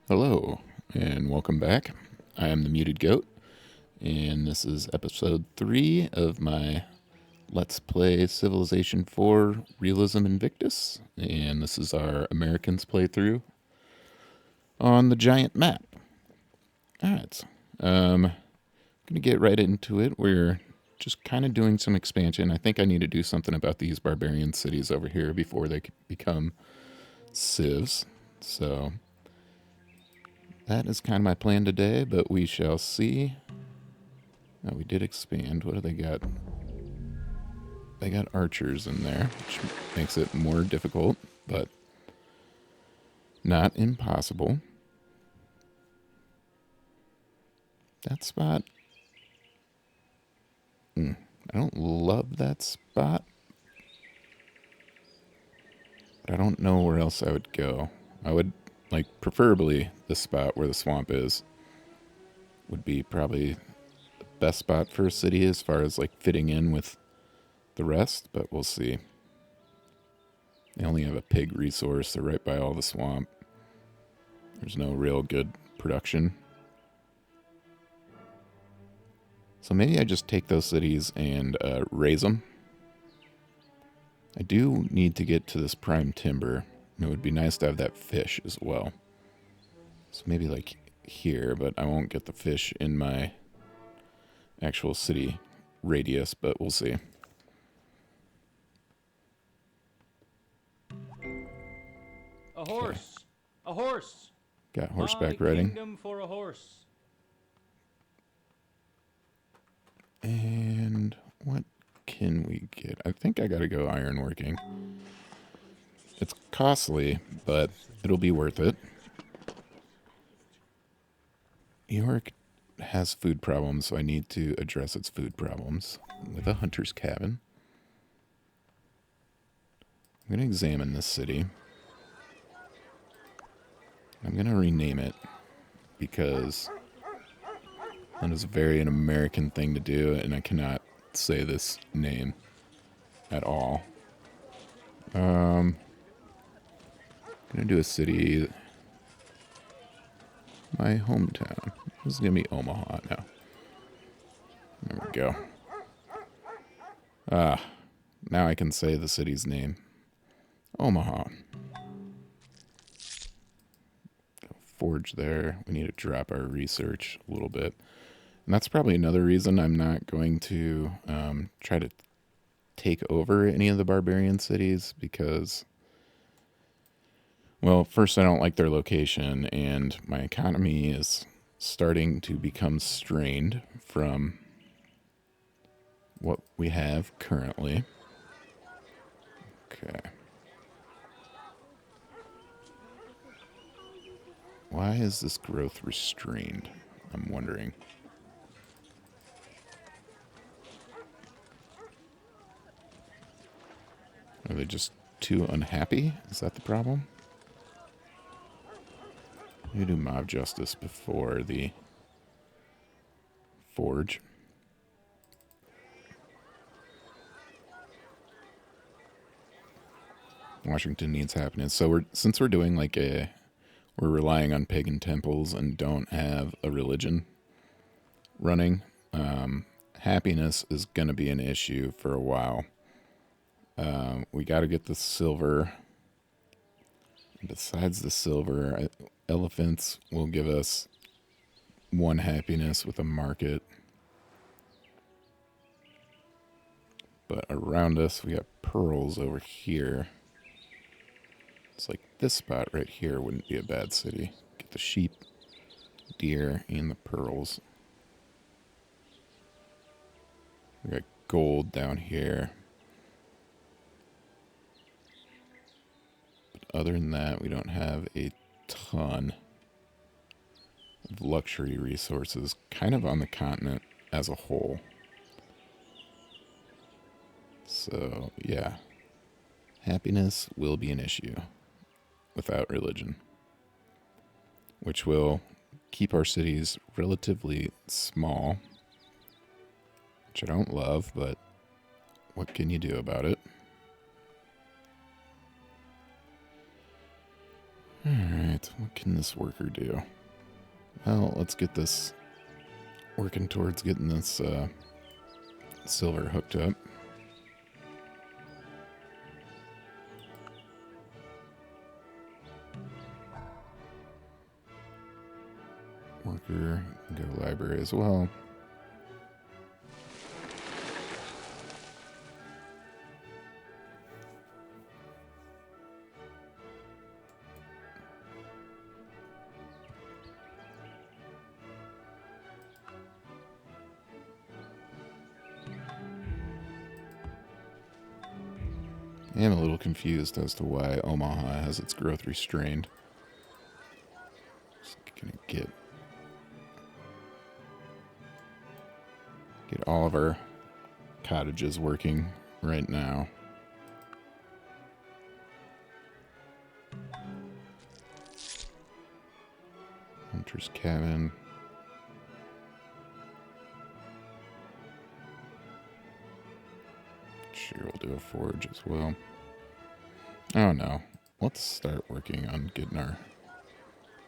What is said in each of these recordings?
Hello, and welcome back. I am the Muted Goat, and this is episode 3 of my Let's Play Civilization 4 Realism Invictus, and this is our Americans playthrough on the giant map. Alright, going to get right into it. We're just kind of doing some expansion. I think I need to do something about these barbarian cities over here before they become civs, so that is kind of my plan today, but we shall see. Oh, we did expand. What do they got? They got archers in there, which makes it more difficult, but not impossible. That spot. I don't love that spot, but I don't know where else I would go. I would, preferably the spot where the swamp is would be probably the best spot for a city as far as, fitting in with the rest, but we'll see. They only have a pig resource. They're right by all the swamp. There's no real good production. So maybe I just take those cities and raise them. I do need to get to this prime timber, and it would be nice to have that fish as well. So maybe here, but I won't get the fish in my actual city radius, but we'll see. A horse! A horse! Got horseback riding. Kingdom for a horse. And what can we get? I think I gotta go ironworking. It's costly, but it'll be worth it. York has food problems, so I need to address its food problems with a hunter's cabin. I'm gonna examine this city. I'm going to rename it because that is very an American thing to do, and I cannot say this name at all. I'm going to do a city, my hometown. This is going to be Omaha now. There we go. Now I can say the city's name. Omaha. Forge there. We need to drop our research a little bit. And that's probably another reason I'm not going to try to take over any of the barbarian cities because, well, first, I don't like their location, and my economy is starting to become strained from what we have currently. Okay. Why is this growth restrained? I'm wondering. Are they just too unhappy? Is that the problem? We do mob justice before the forge. Washington needs happiness. So since we're doing we're relying on pagan temples and don't have a religion running, happiness is going to be an issue for a while. We got to get the silver. Besides the silver, elephants will give us 1 happiness with a market. But around us, we got pearls over here. It's like this spot right here wouldn't be a bad city. Get the sheep, deer, and the pearls. We got gold down here. But other than that, we don't have a ton of luxury resources kind of on the continent as a whole. So, yeah. Happiness will be an issue without religion, which will keep our cities relatively small, which I don't love, but what can you do about it? Alright, Alright, what can this worker do? Well, let's get this working towards getting this silver hooked up. Worker, go to library as well. I am a little confused as to why Omaha has its growth restrained. Just gonna get all of our cottages working right now. Hunter's cabin. Sure, we'll do a forge as well. Oh no. Let's start working on getting our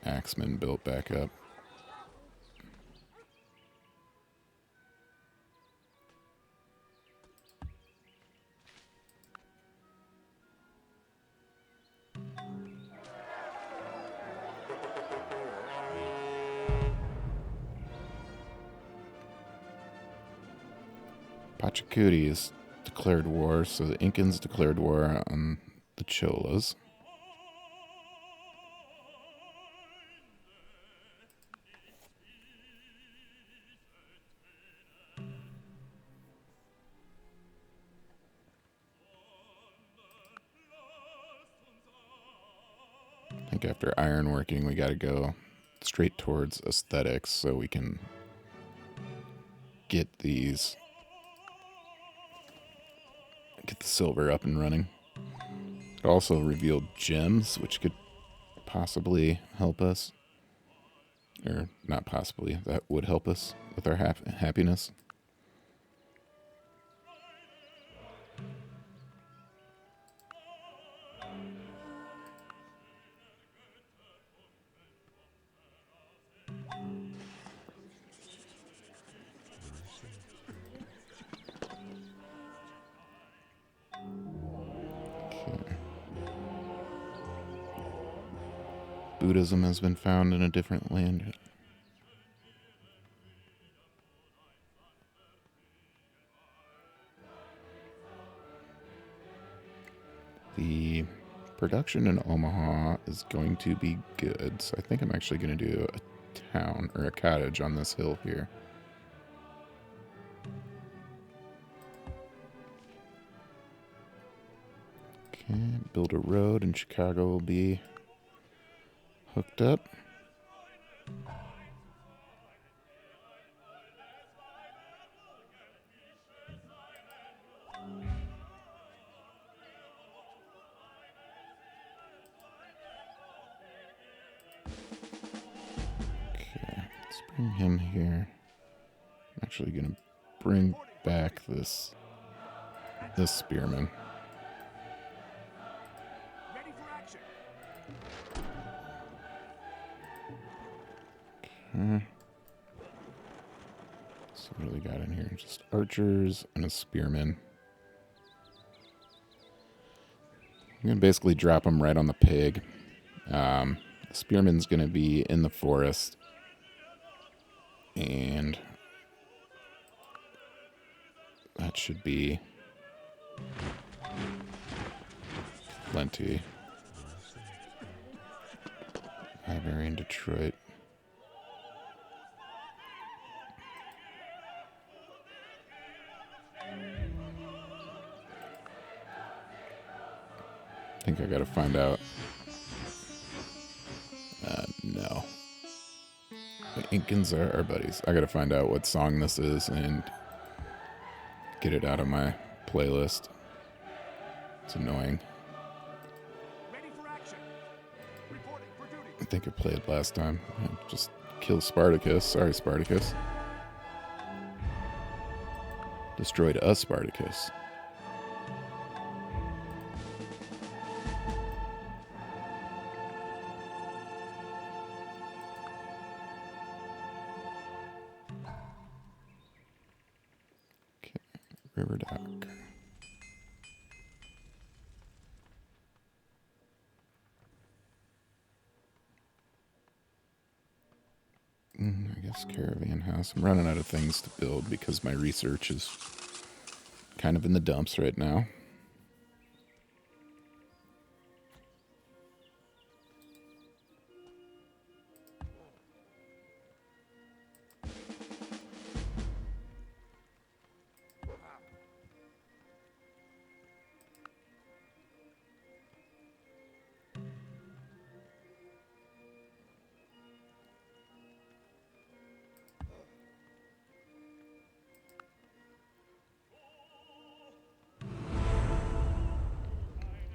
axemen built back up. Pachacuti has declared war, so the Incans declared war on the Cholas. I think after ironworking, we got to go straight towards aesthetics so we can get the silver up and running. It also revealed gems, which could possibly help us. Or not possibly, that would help us with our happiness. Buddhism has been found in a different land. The production in Omaha is going to be good, so I think I'm actually going to do a town or a cottage on this hill here. Okay, build a road and Chicago will be hooked up. Okay, let's bring him here. I'm actually gonna bring back this spearman. Okay. So what do we got in here? Just archers and a spearman. I'm going to basically drop them right on the pig. The spearman's going to be in the forest. And that should be plenty. Library in Detroit. I think I gotta find out. No. The Incans are our buddies. I gotta find out what song this is and get it out of my playlist. It's annoying. I think I played last time. I just killed Spartacus. Sorry, Spartacus. Destroyed us, Spartacus. River Dock. I guess caravan house. I'm running out of things to build because my research is kind of in the dumps right now.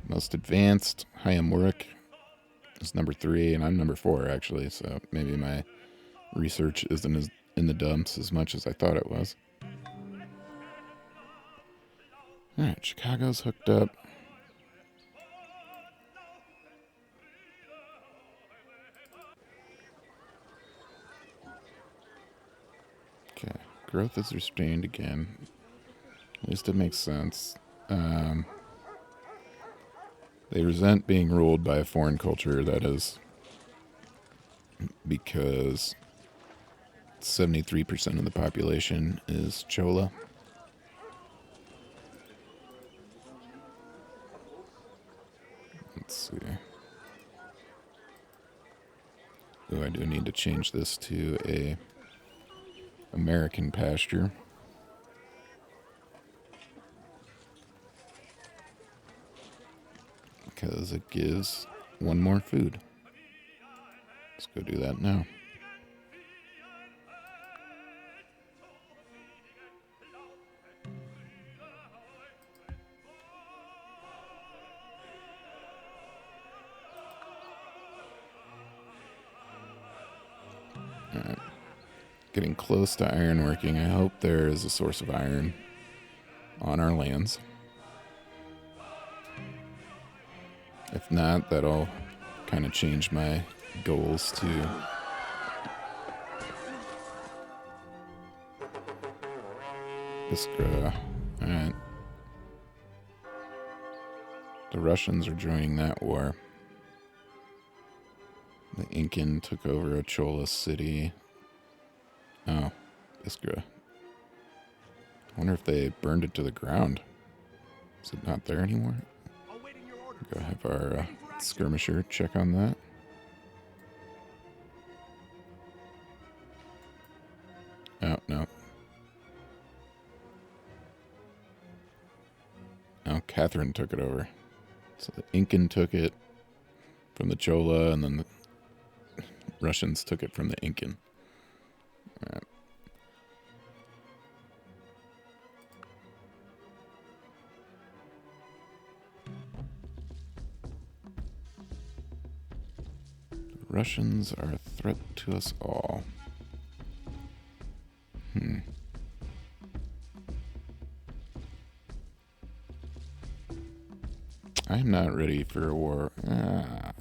Most advanced, Hayamuric is number 3, and I'm number 4 actually. So maybe my research isn't as in the dumps as much as I thought it was. All right, Chicago's hooked up. Okay, growth is restrained again. At least it makes sense. They resent being ruled by a foreign culture, that is because 73% of the population is Chola. Let's see. Oh, I do need to change this to a American pasture. Because it gives one more food. Let's go do that now. Alright. Getting close to ironworking. I hope there is a source of iron on our lands. If not, that'll kind of change my goals to Iskra. Alright. The Russians are joining that war. The Incan took over a Chola city. Oh, Iskra. I wonder if they burned it to the ground. Is it not there anymore? Go have our skirmisher check on that. Oh, no. Oh, Catherine took it over. So the Incan took it from the Chola, and then the Russians took it from the Incan. All right. Russians are a threat to us all. I'm not ready for a war. I'm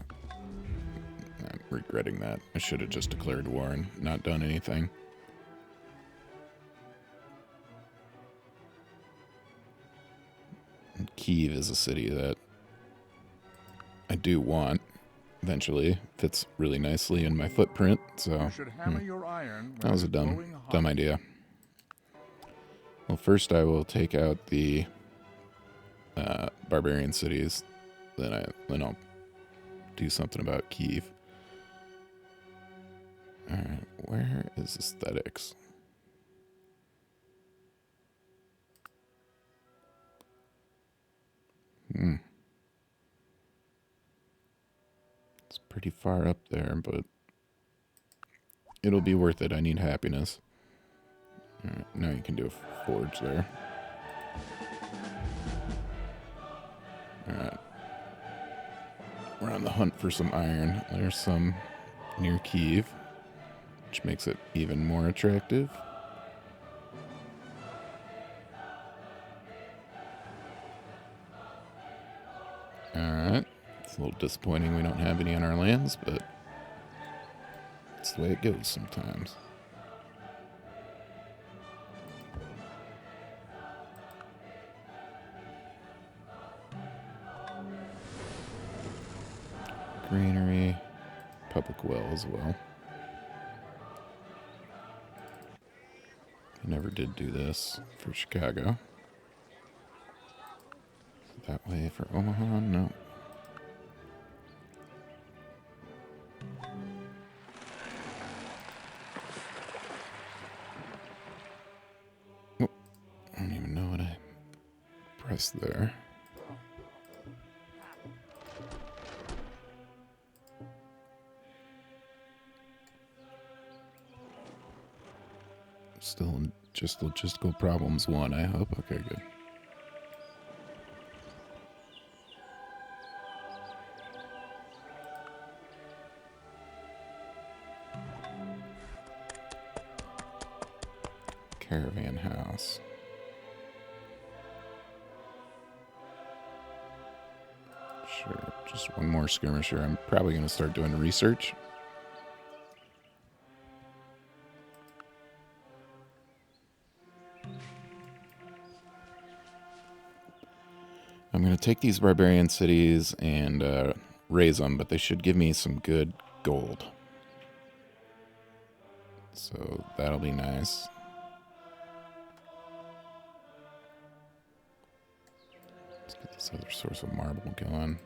regretting that. I should have just declared war and not done anything. And Kyiv is a city that I do want. Eventually, fits really nicely in my footprint, so that was a dumb idea. Well, first I will take out the barbarian cities, then I'll do something about Kyiv. All right, where is aesthetics? It's pretty far up there, but it'll be worth it. I need happiness. All right, now you can do a forge there. All right. We're on the hunt for some iron. There's some near Kyiv, which makes it even more attractive. Alright. It's a little disappointing we don't have any on our lands, but it's the way it goes sometimes. Greenery, public well as well. I never did do this for Chicago. That way for Omaha, no. Oh, I don't even know what I pressed there. Still just logistical problems one, I hope. Okay, good. Caravan house. Sure, just one more skirmisher. I'm probably going to start doing research. I'm going to take these barbarian cities and raise them, but they should give me some good gold. So that'll be nice. Let's get this other source of marble going.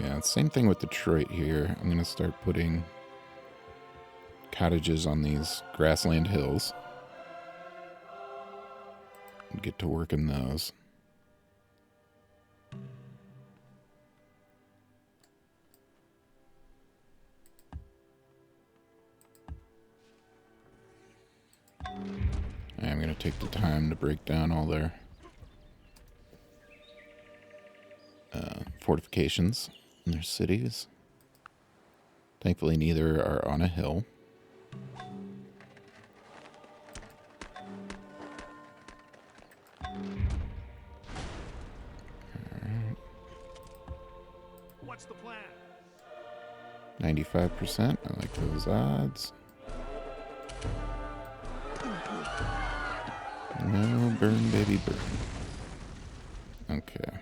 Yeah, same thing with Detroit here. I'm going to start putting cottages on these grassland hills and get to work in those. I'm going to take the time to break down all their fortifications in their cities. Thankfully, neither are on a hill. Alright. What's the plan? 95%. I like those odds. No, burn, baby, burn. Okay.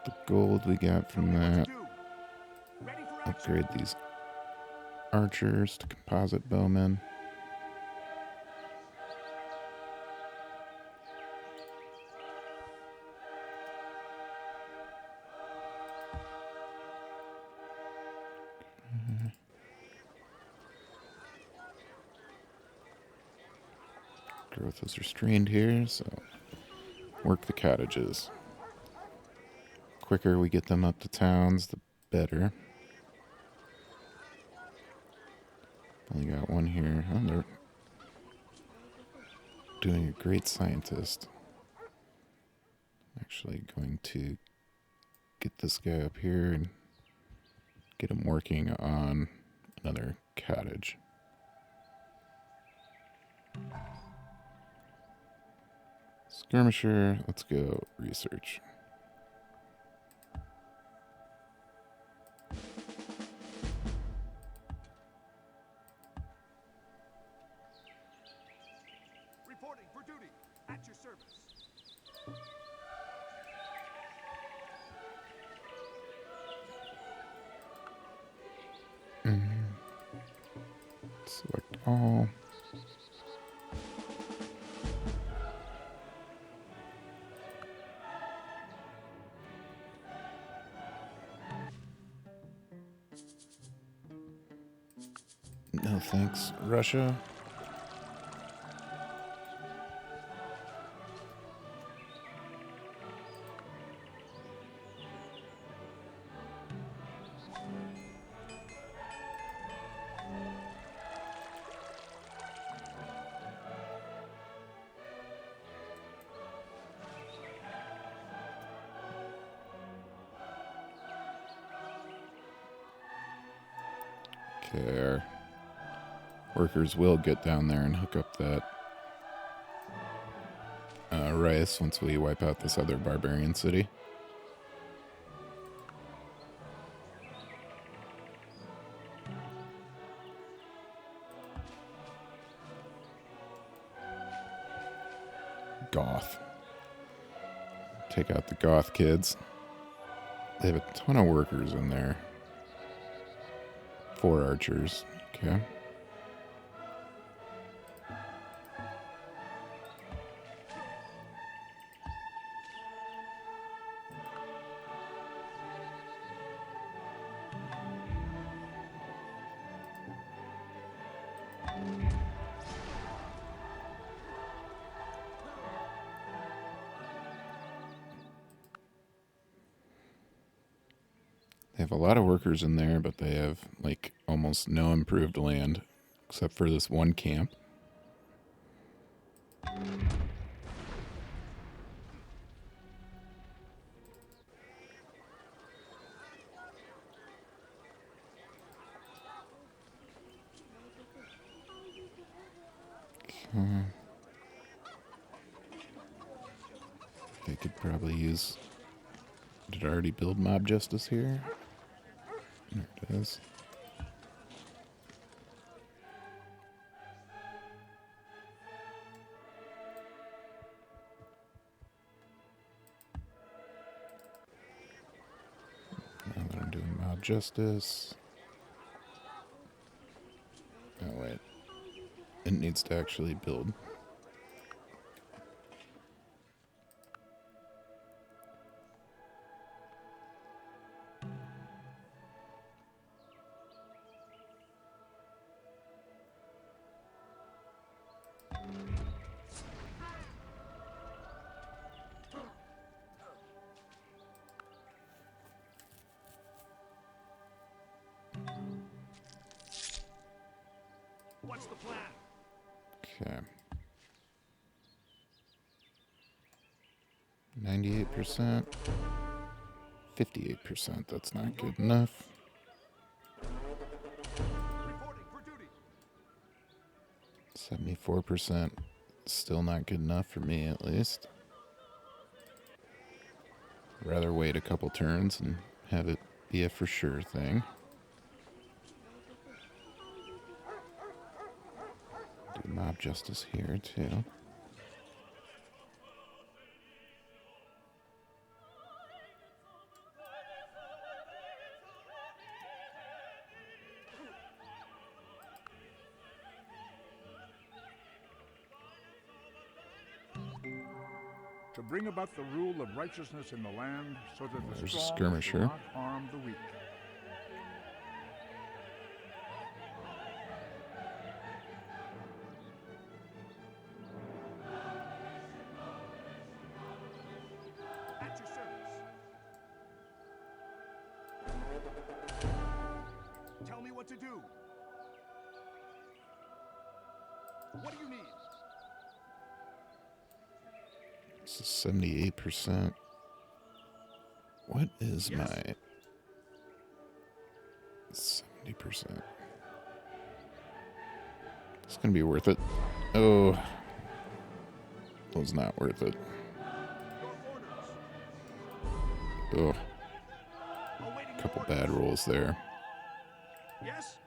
The gold we got from that. Upgrade these archers to composite bowmen. Growth is restrained here, so work the cottages. Quicker we get them up to towns, the better. Only got one here. Oh, they're doing a great scientist. Actually going to get this guy up here and get him working on another cottage. Skirmisher, let's go research. Reporting for duty. At your service. Select all. No thanks, Russia. Okay, our workers will get down there and hook up that of rice once we wipe out this other barbarian city. Goth. Take out the Goth kids. They have a ton of workers in there. 4 archers. Okay. They have a lot of workers in there, but they have, like, almost no improved land, except for this one camp. Okay. They could probably use... Did I already build mob justice here? There it is. Now that I'm doing mob justice. Oh wait. It needs to actually build. What's the plan? Okay. 98%. 58%. That's not good enough. Reporting for duty. 74%. Still not good enough for me, at least. Rather wait a couple turns and have it be a for sure thing. Do mob justice here, too. To bring about the rule of righteousness in the land, so that the There's a strong skirmisher. do not harm the weak. At your service. Tell me what to do. What do you need? This is 78%. What is Yes. my 70%? It's gonna be worth it. Oh, it was not worth it. Your orders. Oh, Awaiting your couple orders. bad rolls there. Yes?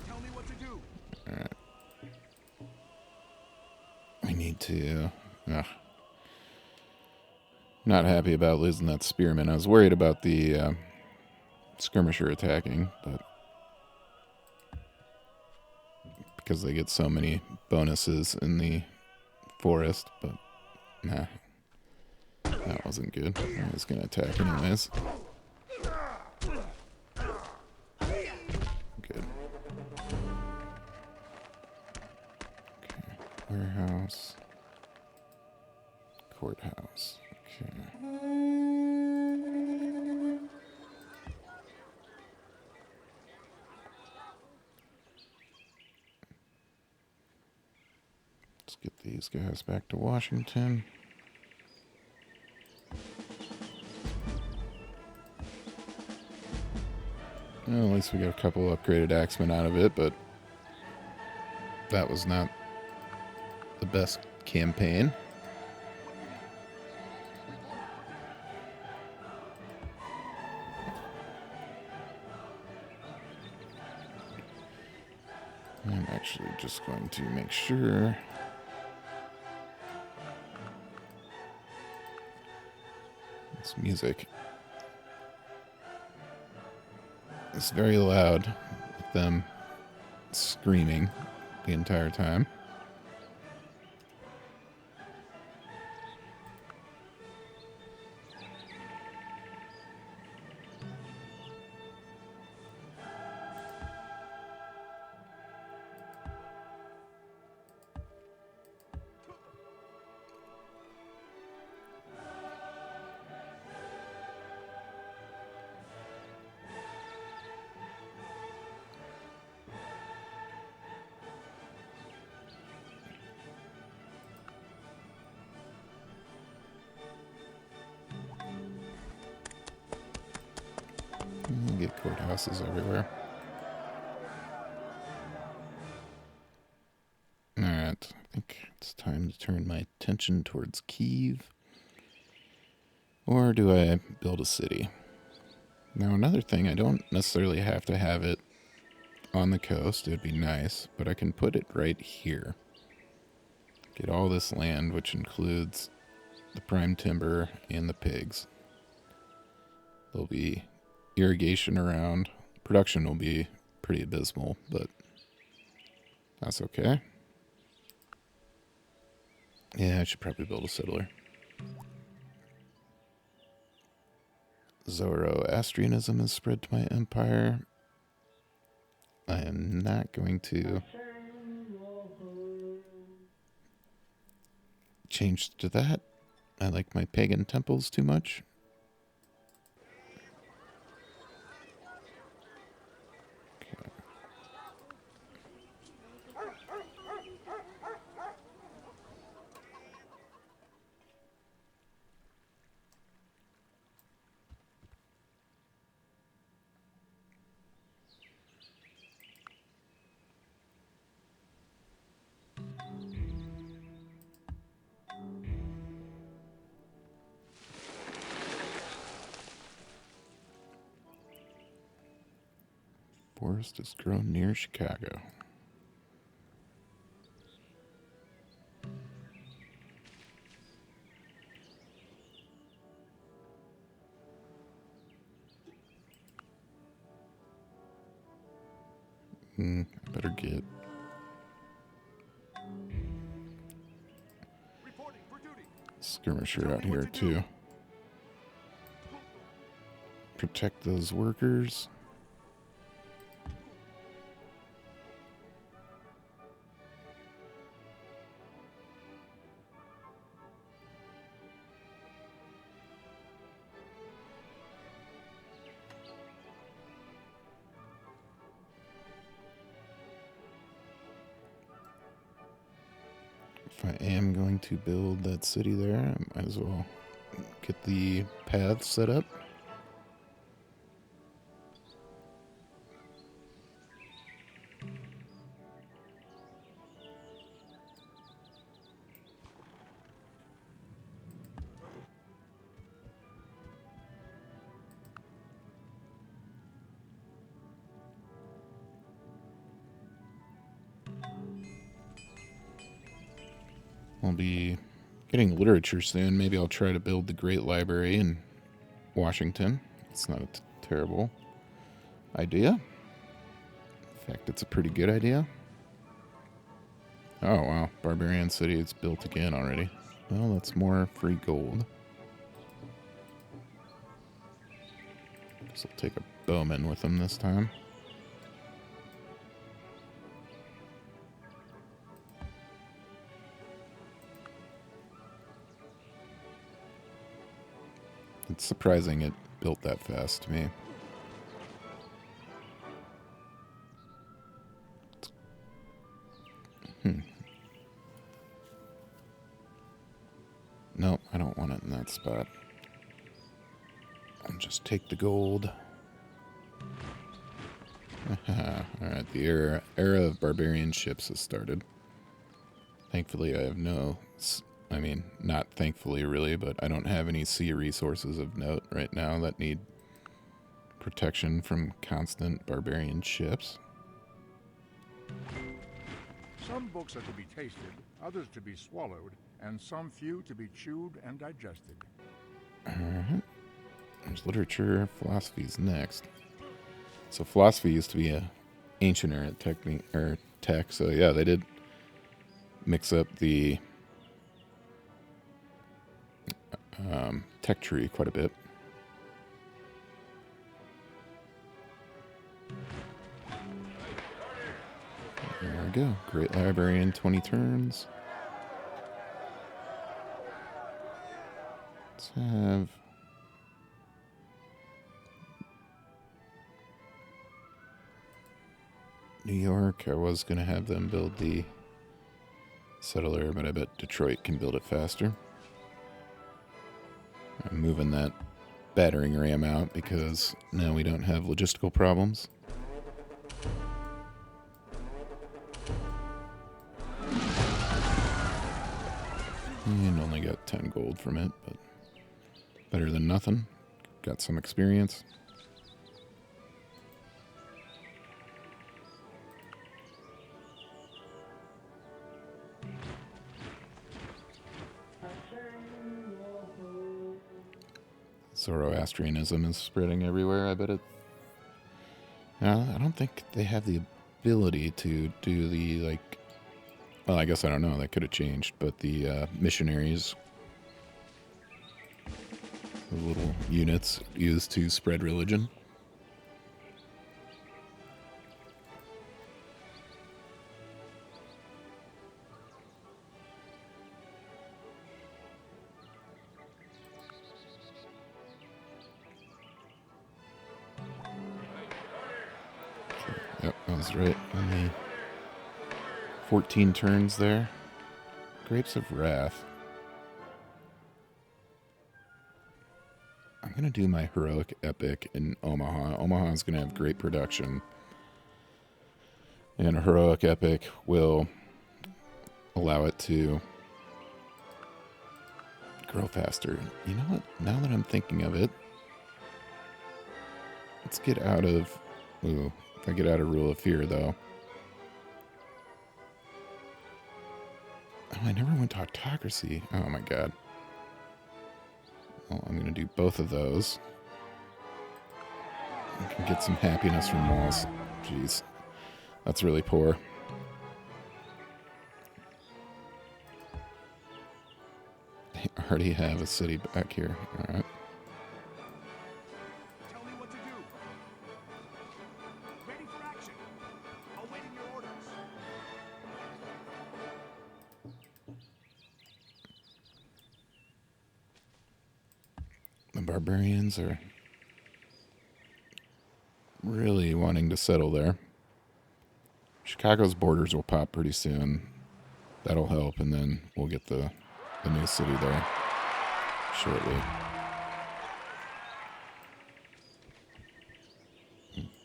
Tell me what to do. I need to. Not happy about losing that spearman. I was worried about the skirmisher attacking, but because they get so many bonuses in the forest, but nah, that wasn't good. I was gonna attack anyways. Good. Okay. Warehouse. Courthouse. Okay. Let's get these guys back to Washington. Well, at least we got a couple upgraded axemen out of it, but That was not the best campaign. I'm actually just going to make sure this music is very loud with them screaming the entire time. You get courthouses everywhere. Alright, I think it's time to turn my attention towards Kiev. Or do I build a city? Now, another thing, I don't necessarily have to have it on the coast. It would be nice, but I can put it right here. Get all this land, which includes the prime timber and the pigs. There'll be irrigation around. Production will be pretty abysmal, but that's okay. Yeah, I should probably build a settler. Zoroastrianism has spread to my empire. I am not going to change to that. I like my pagan temples too much. Okay. Forest has grown near Chicago. I better get skirmisher out here too. Protect those workers. If I am going to build that city there, I might as well get the paths set up. I'll be getting literature soon. Maybe I'll try to build the Great Library in Washington. It's not a terrible idea. In fact, it's a pretty good idea. Oh, wow. Barbarian City is built again already. Well, that's more free gold. Guess I'll take a bowman with him this time. It's surprising it built that fast to me. Nope, I don't want it in that spot. I'll just take the gold. Alright, the era of barbarian ships has started. Thankfully, I have I mean, not thankfully really, but I don't have any sea resources of note right now that need protection from constant barbarian ships. Some books are to be tasted, others to be swallowed, and some few to be chewed and digested. Alright. There's literature, philosophy's next. So philosophy used to be a ancient era tech, so yeah, they did mix up the tech tree quite a bit. There we go. Great librarian, 20 turns. Let's have... New York. I was going to have them build the settler, but I bet Detroit can build it faster. I'm moving that battering ram out because now we don't have logistical problems. And only got 10 gold from it, but better than nothing. Got some experience. Zoroastrianism is spreading everywhere. I bet it... No, I don't think they have the ability to do the, like... Well, I guess I don't know. That could have changed. But the missionaries, the little units used to spread religion. Yep, that was right. Only 14 turns there. Grapes of Wrath. I'm going to do my Heroic Epic in Omaha. Omaha is going to have great production. And a Heroic Epic will allow it to grow faster. You know what? Now that I'm thinking of it, let's get out of... Ooh, if I get out of Rule of Fear, though. Oh, I never went to Autocracy. Oh, my God. Well, I'm going to do both of those. I can get some happiness from walls. Jeez. That's really poor. I already have a city back here. Alright. Tell me what to do. Ready for action. Awaiting your orders. The barbarians are really wanting to settle there. Chicago's borders will pop pretty soon. That'll help, and then we'll get the new city there shortly.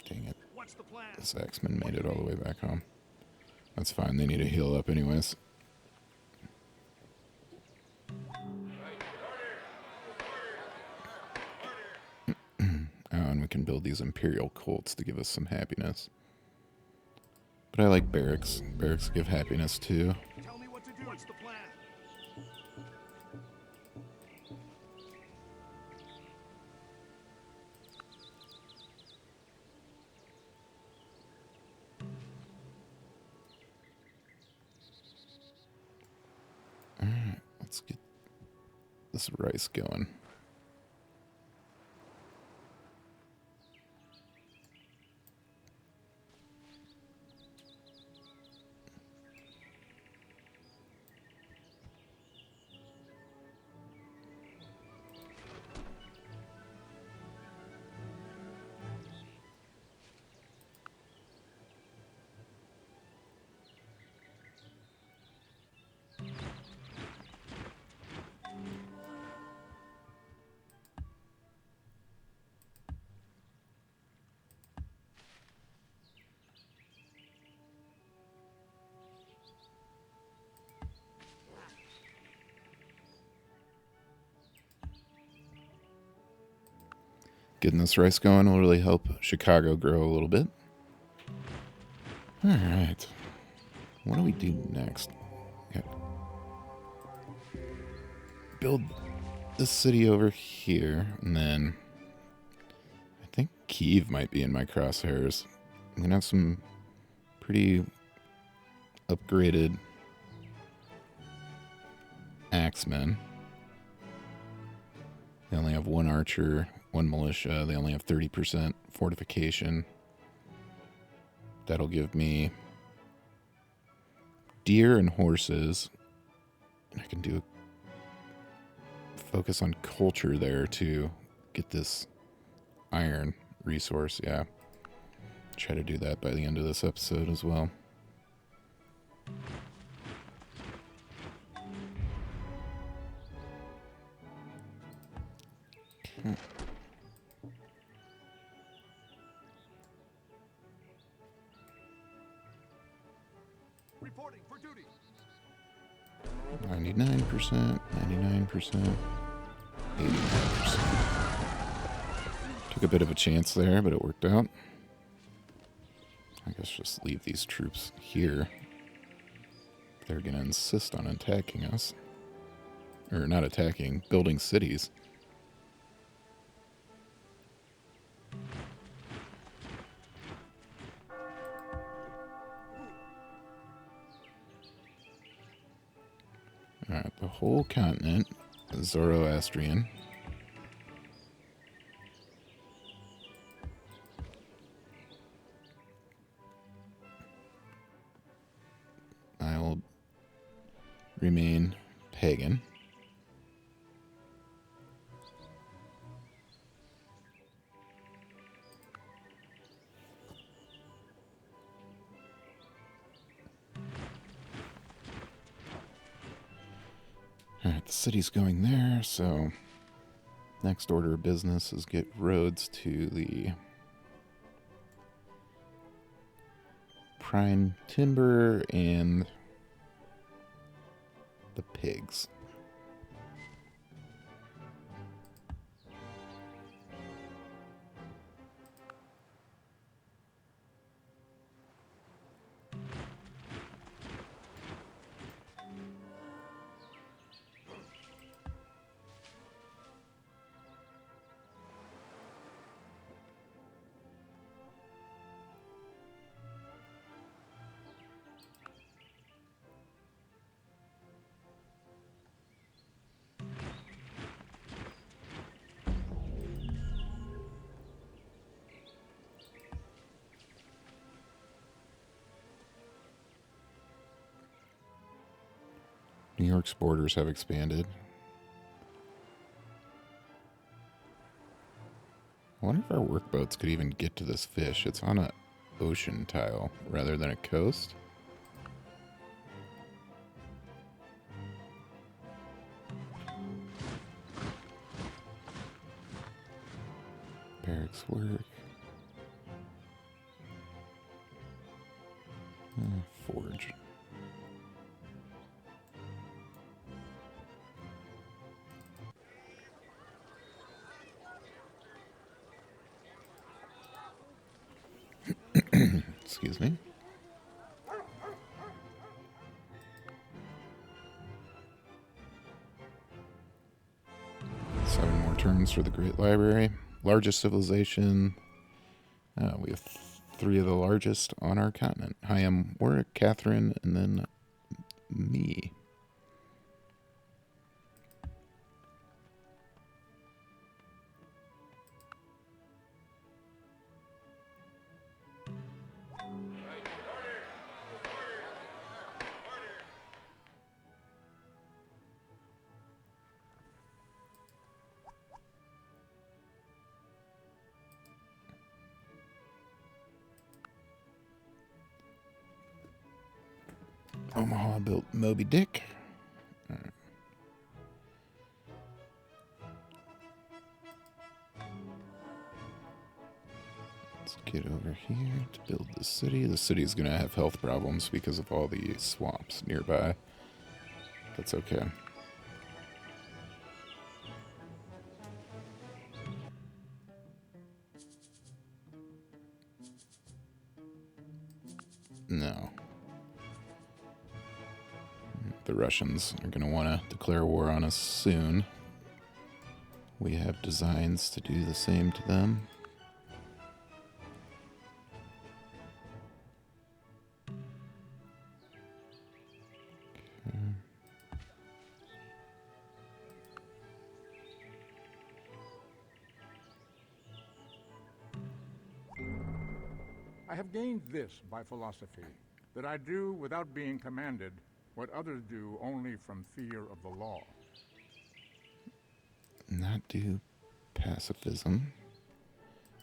Dang it. What's the plan? This Axeman made it all the way back home. That's fine, they need to heal up anyways. And we can build these Imperial Colts to give us some happiness. But I like barracks. Barracks give happiness too. Tell me what to do. What's the plan? Alright, let's get this rice going. Getting this rice going will really help Chicago grow a little bit. Alright. What do we do next? Okay. Build this city over here, and then I think Kyiv might be in my crosshairs. I'm gonna have some pretty upgraded axemen. They only have one archer, one militia. They only have 30% fortification. That'll give me deer and horses. I can do focus on culture there to get this iron resource. Yeah. Try to do that by the end of this episode as well. Okay. Reporting for duty. 99%, 99%, 89%. Took a bit of a chance there, but it worked out. I guess just leave these troops here. They're going to insist on attacking us. Or not attacking, building cities. Alright, the whole continent is Zoroastrian. I will remain pagan. Alright, the city's going there, so next order of business is get roads to the prime timber and the pigs. New York's borders have expanded. I wonder if our workboats could even get to this fish. It's on a ocean tile rather than a coast. Barracks work. Forge. Excuse me. 7 more turns for the Great Library. Largest civilization. We have 3 of the largest on our continent. Hi, I'm Warwick, Catherine, and then me. Omaha built Moby Dick. All right. Let's get over here to build the city. The city's going to have health problems because of all the swamps nearby. That's okay. No. The Russians are going to want to declare war on us soon. We have designs to do the same to them. Okay. I have gained this by philosophy, that I do without being commanded what others do only from fear of the law. Not do pacifism.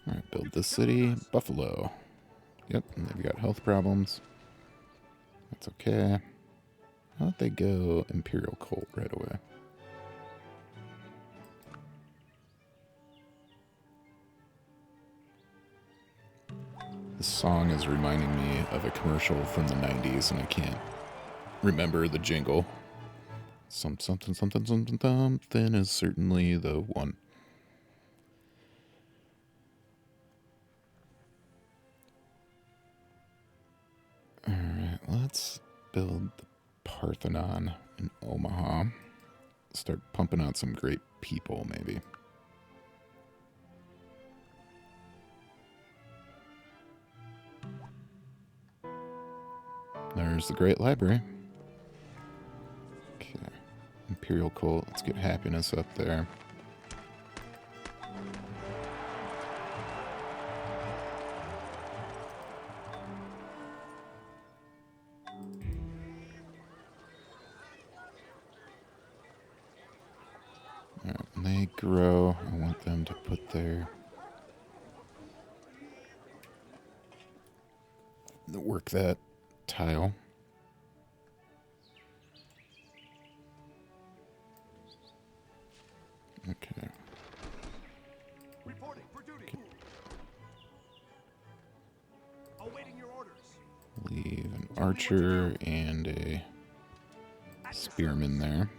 Alright, build this city. Buffalo. Yep, and they've got health problems. That's okay. How about they go Imperial Cult right away? This song is reminding me of a commercial from the 90s, and I can't remember the jingle. Something is certainly the one. Alright, let's build the Parthenon in Omaha. Start pumping out some great people, maybe. There's the Great Library. Okay. Imperial Cult. Let's get happiness up there. Alright, when they grow, I want them to put their... work that tile. Okay. Reporting for duty. Awaiting your orders. Leave an archer and a spearman there.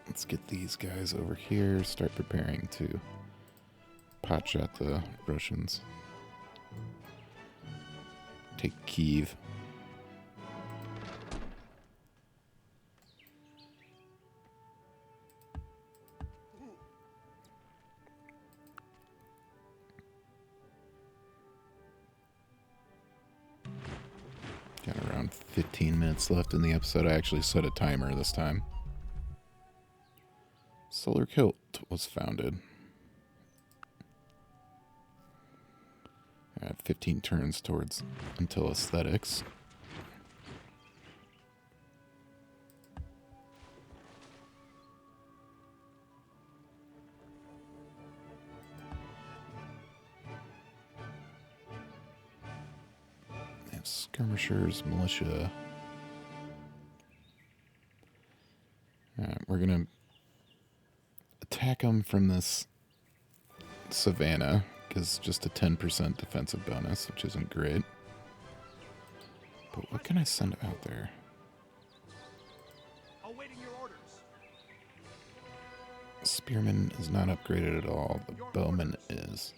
Let's get these guys over here. Start preparing to potshot the Russians. Take Kyiv. Got around 15 minutes left in the episode. I actually set a timer this time. Solar Kilt was founded. I have 15 turns towards until aesthetics. They have skirmishers, militia. Alright, we're gonna attack them from this savannah. Is just a 10% defensive bonus, which isn't great. But what can I send out there? Awaiting your orders. Spearman is not upgraded at all. The bowman is.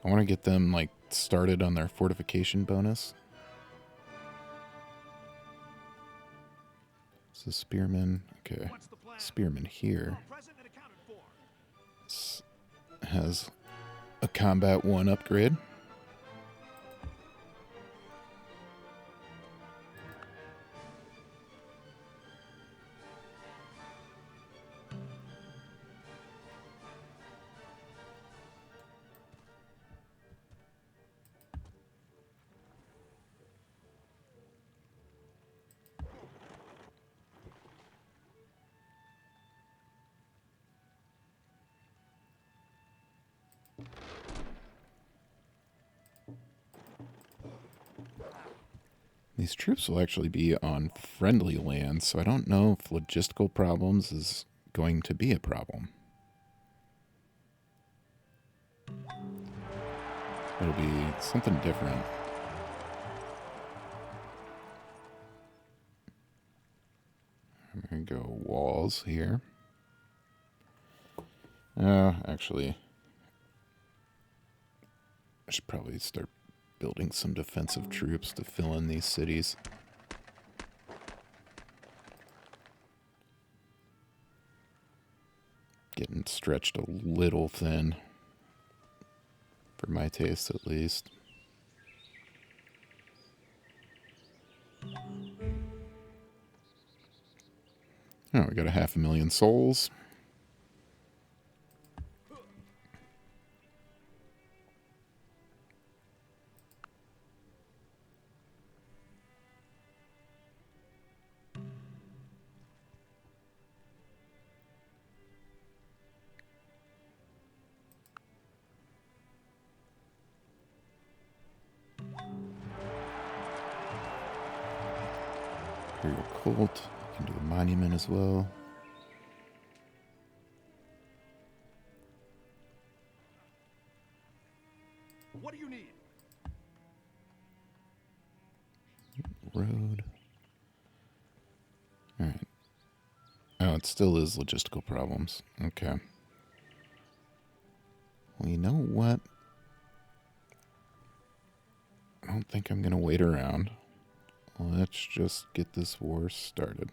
I want to get them like started on their fortification bonus. So spearman, okay. Spearman here has a combat 1 upgrade. These troops will actually be on friendly land, so I don't know if logistical problems is going to be a problem. It'll be something different. I'm going to go walls here. Actually, I should probably start building some defensive troops to fill in these cities. Getting stretched a little thin, for my taste at least. Oh, we got 500,000 souls. Imperial Cult. We can do a monument as well. What do you need? Road. Alright. Oh, it still is logistical problems. Okay. Well, you know what? I don't think I'm going to wait around. Let's just get this war started.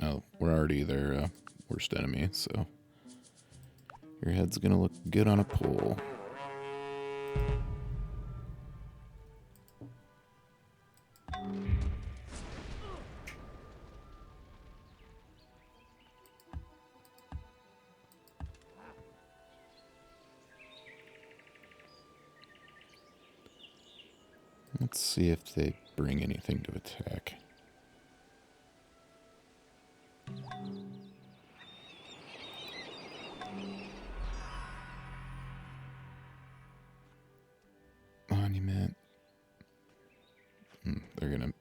Oh, we're already their worst enemy, so your head's going to look good on a pole. Let's see if they bring anything to attack. Monument. They're going to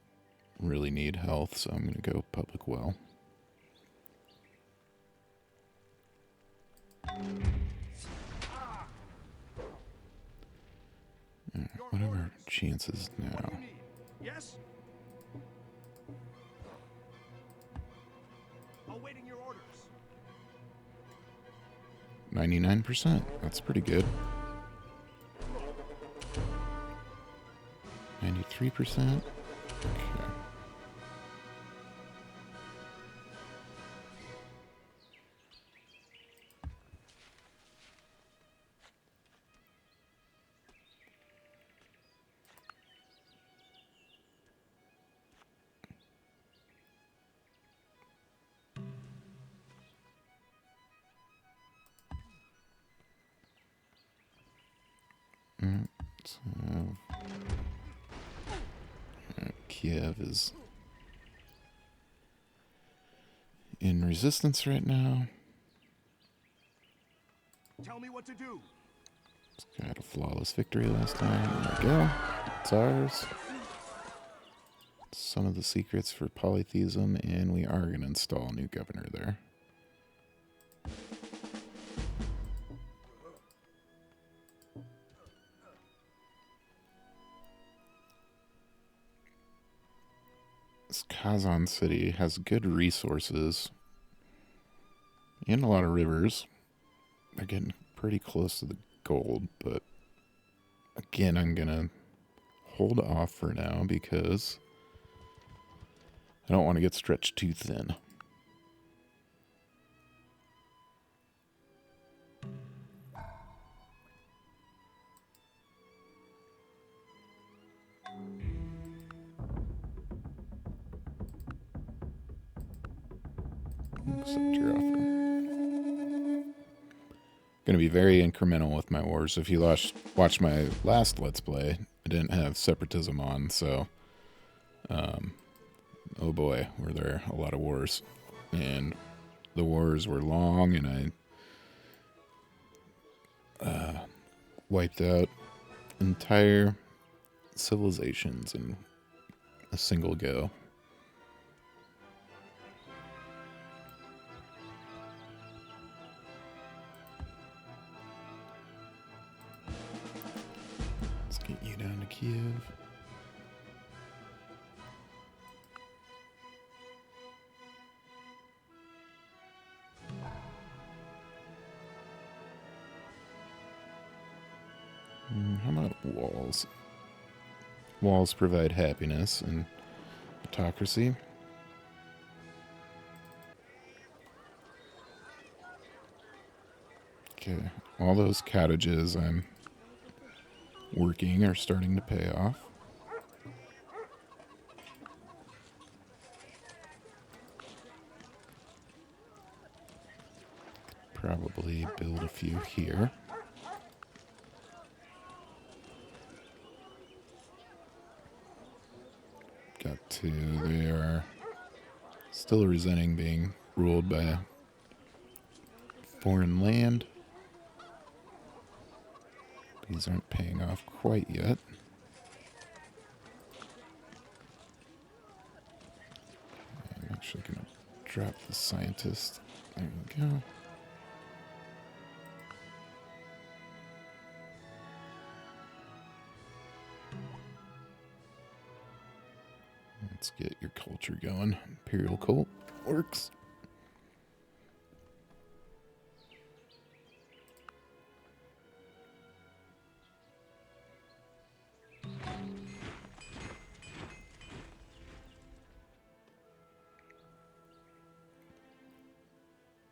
really need health, so I'm going to go public well. What are our chances now? What do you need? Yes? Awaiting your orders. 99%. That's pretty good. 93%. Okay. So, Kiev is in resistance right now. Tell me what to do. Got a flawless victory last time. There we go. It's ours. Some of the secrets for polytheism, and we are going to install a new governor there. This Kazan city has good resources and a lot of rivers. They're getting pretty close to the gold, but again, I'm gonna hold off for now because I don't want to get stretched too thin. Accept your offer. Going to be very incremental with my wars. If you watched my last Let's Play, I didn't have separatism on, so oh boy, were there a lot of wars. And the wars were long, and I wiped out entire civilizations in a single go. Let's get you down to Kiev. How about walls? Walls provide happiness and autocracy. Okay, all those cottages I'm working are starting to pay off. Probably build a few here. Got two. They are still resenting being ruled by foreign land. These aren't paying off quite yet. I'm actually going to drop the scientist. There we go. Let's get your culture going. Imperial cult works.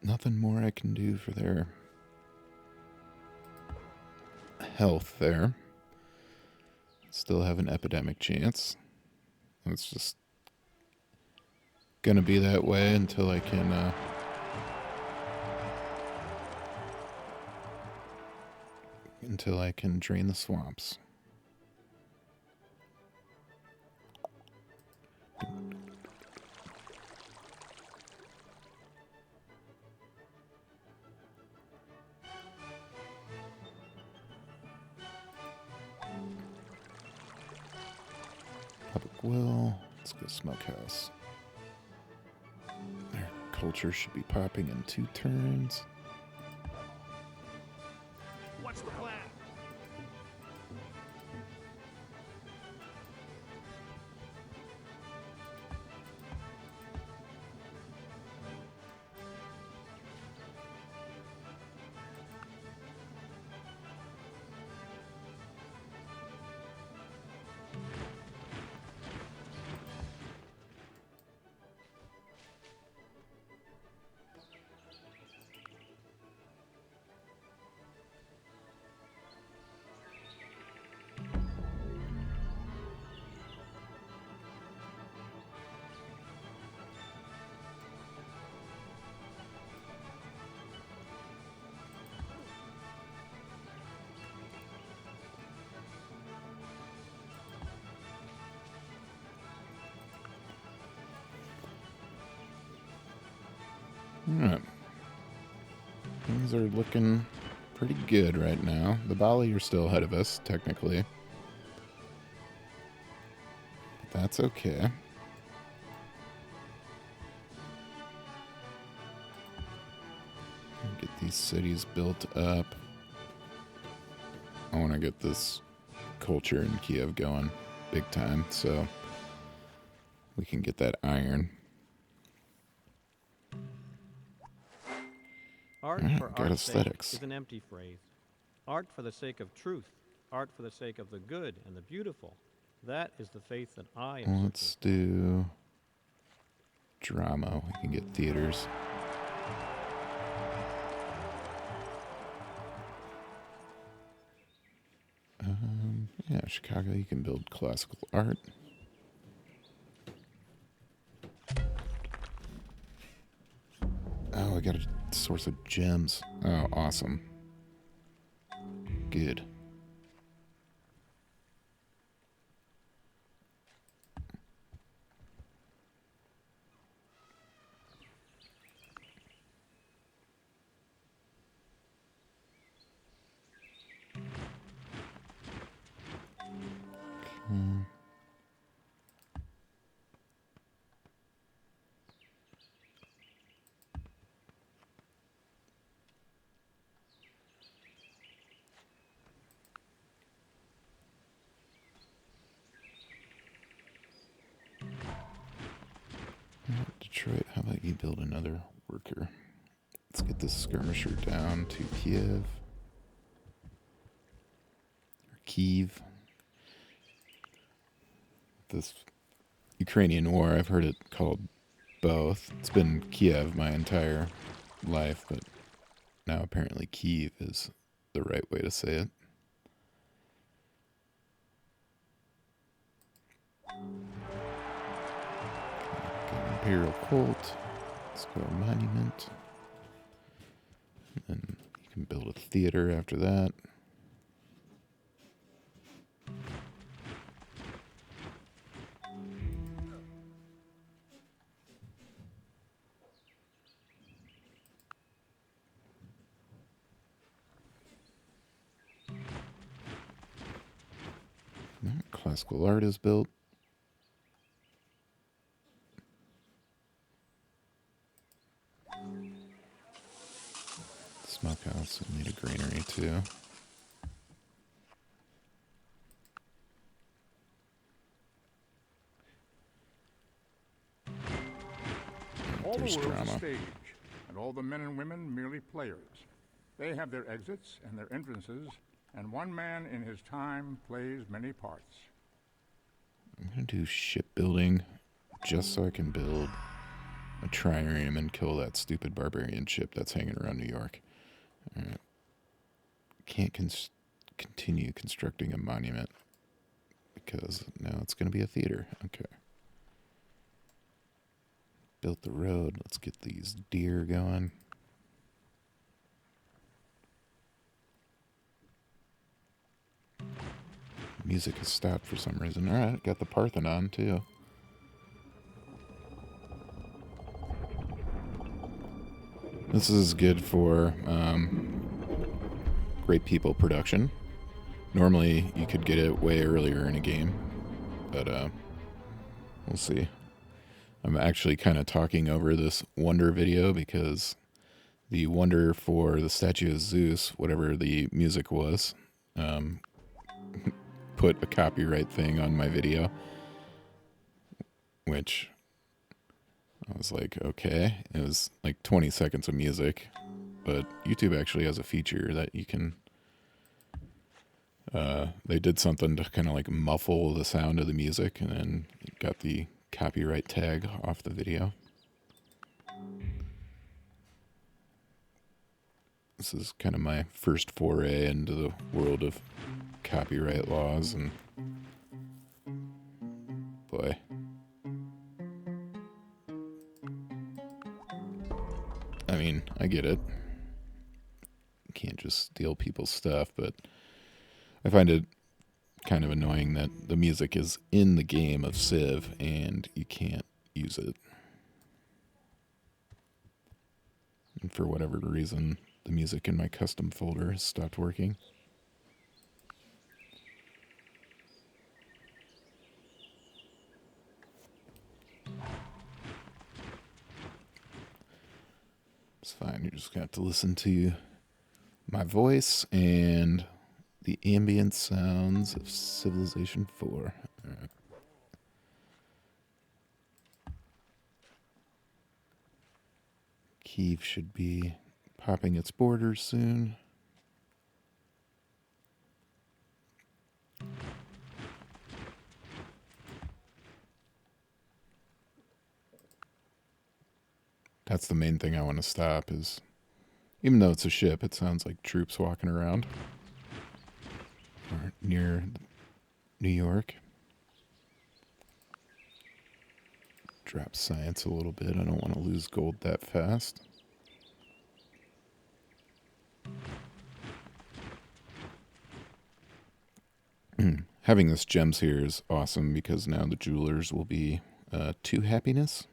Nothing more I can do for their health there. Still have an epidemic chance. It's just gonna be that way until I can drain the swamps. Public will. Let's go smokehouse. Their culture should be popping in 2 turns. What's the plan? Alright. Things are looking pretty good right now. The Bali are still ahead of us, technically. But that's okay. Get these cities built up. I want to get this culture in Kiev going big time, so we can get that iron. Art Alright, for got art's sake aesthetics. is an empty phrase. Art for the sake of truth. Art for the sake of the good and the beautiful. That is the faith that I am Let's do drama. We can get theaters. Yeah, Chicago, you can build classical art. Oh, I got a source of gems. Oh, awesome. Good. Detroit, how about you build another worker? Let's get this skirmisher down to Kiev. Our Kyiv. This Ukrainian war, I've heard it called both. It's been Kiev my entire life, but now apparently Kyiv is the right way to say it. Imperial Cult. Let's go Monument. And you can build a theater after that. Classical art is built. Smokehouse will need a granary too. All the There's world's a drama. stage, and all the men and women merely players. They have their exits and their entrances, and one man in his time plays many parts. I'm gonna do shipbuilding just so I can build a trireme and kill that stupid barbarian ship that's hanging around New York. Alright. Can't continue constructing a monument because now it's gonna be a theater. Okay. Built the road. Let's get these deer going. Music has stopped for some reason. Alright, got the Parthenon too. This is good for great people production. Normally you could get it way earlier in a game, but we'll see. I'm actually kind of talking over this Wonder video because the Wonder for the statue of Zeus, whatever the music was, put a copyright thing on my video, which I was like, okay. It was like 20 seconds of music, but YouTube actually has a feature that you can, they did something to kind of like muffle the sound of the music and then got the copyright tag off the video. This is kind of my first foray into the world of copyright laws, and boy. I mean, I get it. You can't just steal people's stuff, but I find it kind of annoying that the music is in the game of Civ and you can't use it. And for whatever reason, the music in my custom folder has stopped working. It's fine, you're just going to have to listen to my voice and the ambient sounds of Civilization 4. All right. Kyiv should be popping its borders soon. That's the main thing I want to stop is, even though it's a ship, it sounds like troops walking around or near New York. Drop science a little bit. I don't want to lose gold that fast. Having this gems here is awesome because now the jewelers will be 2 happiness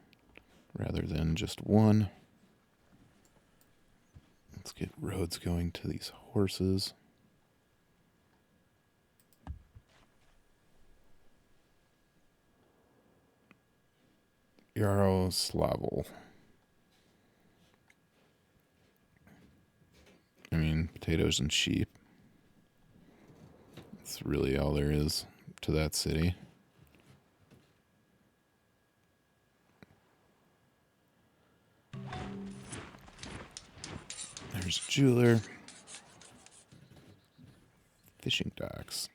rather than just 1. Let's get roads going to these horses. Yaroslavel. I mean, potatoes and sheep. That's really all there is to that city. There's a jeweler. Fishing docks.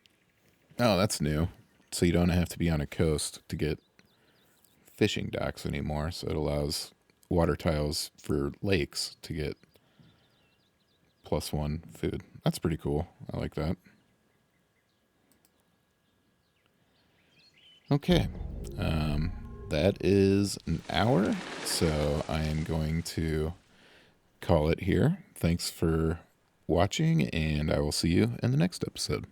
Oh, that's new. So you don't have to be on a coast to get fishing docks anymore. So it allows water tiles for lakes to get +1 food. That's pretty cool. I like that. Okay. That is an hour. So I am going to call it here. Thanks for watching, and I will see you in the next episode.